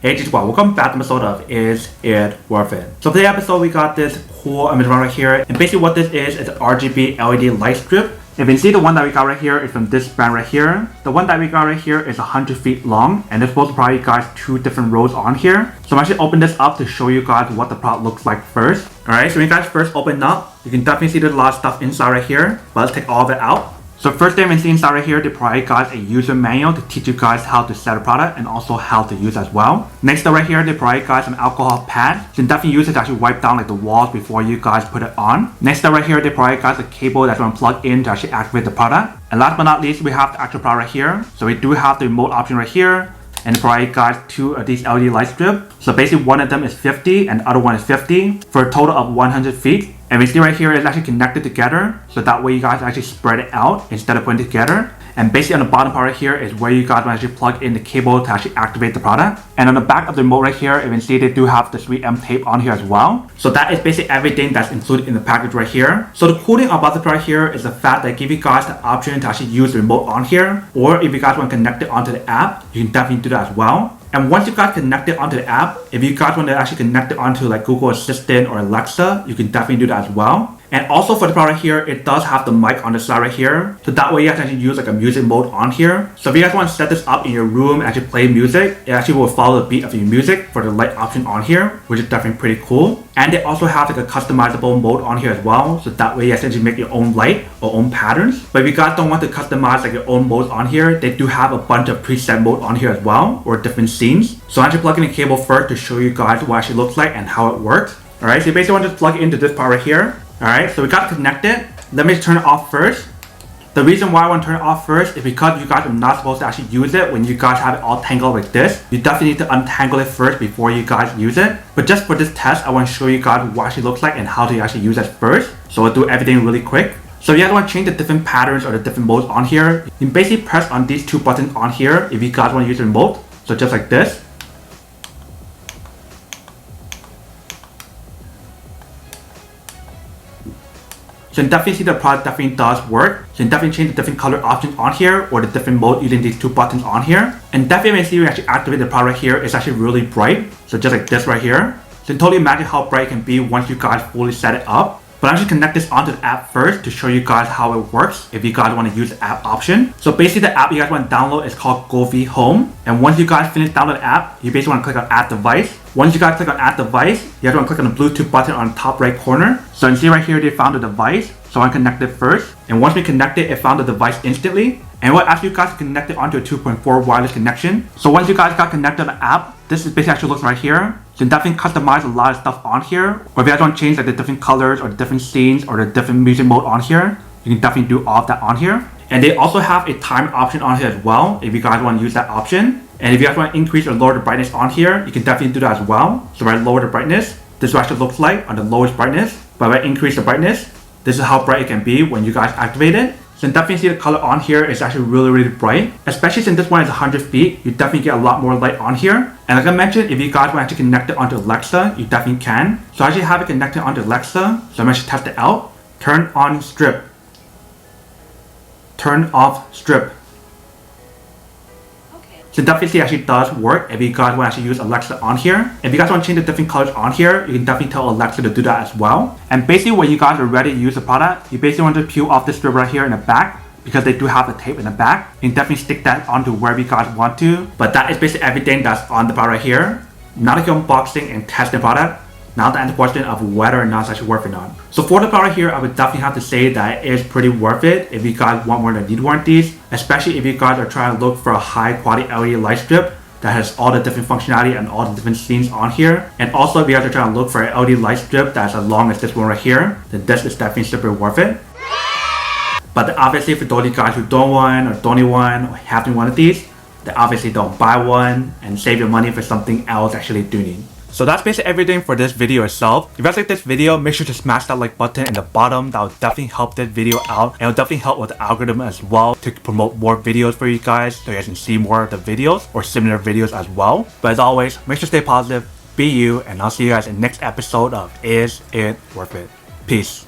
Hey Joakim, welcome back to the episode of Is It Worth It? So today's episode we got this cool image right here, and basically what this is an RGB LED light strip. If you can see, the one that we got right here is from this brand right here. The one that we got right here is 100 feet long, and it's supposed to provide you guys 2 different rows on here. So I'm actually open this up to show you guys what the product looks like first. Alright, so when you guys first open it up, you can definitely see there's a lot of stuff inside right here, but let's take all of it out. So first thing we see inside right here, they provide you guys a user manual to teach you guys how to set a product and also how to use as well. Next up right here, they provide you guys some alcohol pad. You can definitely use it to actually wipe down like the walls before you guys put it on. Next up right here, they provide you guys a cable that's going to plug in to actually activate the product. And last but not least, we have the actual product right here. So we do have the remote option right here, and they provide you guys 2 of these LED light strips. So basically one of them is 50 and the other one is 50 for a total of 100 feet. And we see right here it's actually connected together, so that way you guys actually spread it out instead of putting it together. And basically on the bottom part right here is where you guys will actually plug in the cable to actually activate the product. And on the back of the remote right here, you can see they do have the 3M tape on here as well. So that is basically everything that's included in the package right here. So the cool thing about the product here is the fact that give you guys the option to actually use the remote on here, or if you guys want to connect it onto the app, you can definitely do that as well. And once you guys connect it onto the app, if you guys want to actually connect it onto like Google Assistant or Alexa, you can definitely do that as well. And also for the product here, it does have the mic on the side right here. So that way you guys can actually use like a music mode on here. So if you guys want to set this up in your room and actually play music, it actually will follow the beat of your music for the light option on here, which is definitely pretty cool. And they also have like a customizable mode on here as well. So that way you guys actually make your own light or own patterns. But if you guys don't want to customize like your own modes on here, they do have a bunch of preset mode on here as well, or different scenes. So I'm actually plugging the cable first to show you guys what it actually looks like and how it works. Alright, so you basically want to plug it into this part right here. Alright, so we got it connected. Let me turn it off first. The reason why I want to turn it off first is because you guys are not supposed to actually use it when you guys have it all tangled like this. You definitely need to untangle it first before you guys use it. But just for this test, I want to show you guys what it actually looks like and how to actually use it first. So I'll do everything really quick. So if you guys want to change the different patterns or the different modes on here, you can basically press on these 2 buttons on here if you guys want to use the remote. So just like this. So you can definitely see the product definitely does work. So you can definitely change the different color options on here or the different mode using these 2 buttons on here. And definitely when you actually activate the product right here, it's actually really bright. So just like this right here. So you can totally imagine how bright it can be once you guys fully set it up. But I'm just connect this onto the app first to show you guys how it works if you guys want to use the app option. So basically the app you guys want to download is called Govee Home. And once you guys finish downloading the app, you basically want to click on add device. Once you guys click on add device, you guys want to click on the Bluetooth button on the top right corner. So you can see right here they found the device. So I connect it first. And once we connect it, it found the device instantly. And we'll ask you guys to connect it onto a 2.4 wireless connection. So once you guys got connected to the app, this is basically actually looks right here. So you can definitely customize a lot of stuff on here. Or if you guys want to change like the different colors or the different scenes or the different music mode on here, you can definitely do all of that on here. And they also have a time option on here as well if you guys want to use that option. And if you guys want to increase or lower the brightness on here, you can definitely do that as well. So if I lower the brightness, this is what it actually looks like on the lowest brightness. But if I increase the brightness, this is how bright it can be when you guys activate it. So you can definitely see the color on here is actually really bright. Especially since this one is 100 feet, you definitely get a lot more light on here. And like I mentioned, if you guys want to actually connect it onto Alexa, you definitely can. So I actually have it connected onto Alexa. So I'm actually test it out. Turn on strip. Turn off strip. So definitely see it actually does work if you guys want to actually use Alexa on here. If you guys want to change the different colors on here, you can definitely tell Alexa to do that as well. And basically when you guys are ready to use the product, you basically want to peel off this strip right here in the back because they do have the tape in the back. You can definitely stick that onto wherever you guys want to. But that is basically everything that's on the product right here. Now that you're unboxing and testing the product, now to answer the question of whether or not it's actually worth it or not. So for the product here, I would definitely have to say that it is pretty worth it if you guys want more than need one of these, especially if you guys are trying to look for a high quality LED light strip that has all the different functionality and all the different scenes on here. And also if you guys are trying to look for an LED light strip that's as long as this one right here, then this is definitely super worth it. But then obviously for those of you guys who don't want or don't need one or have one of these, then obviously don't buy one and save your money for something else actually do need. So that's basically everything for this video itself. If you guys like this video, make sure to smash that like button in the bottom. That will definitely help this video out, and it'll definitely help with the algorithm as well to promote more videos for you guys so you guys can see more of the videos or similar videos as well. But as always, make sure to stay positive, be you, and I'll see you guys in the next episode of Is It Worth It? Peace.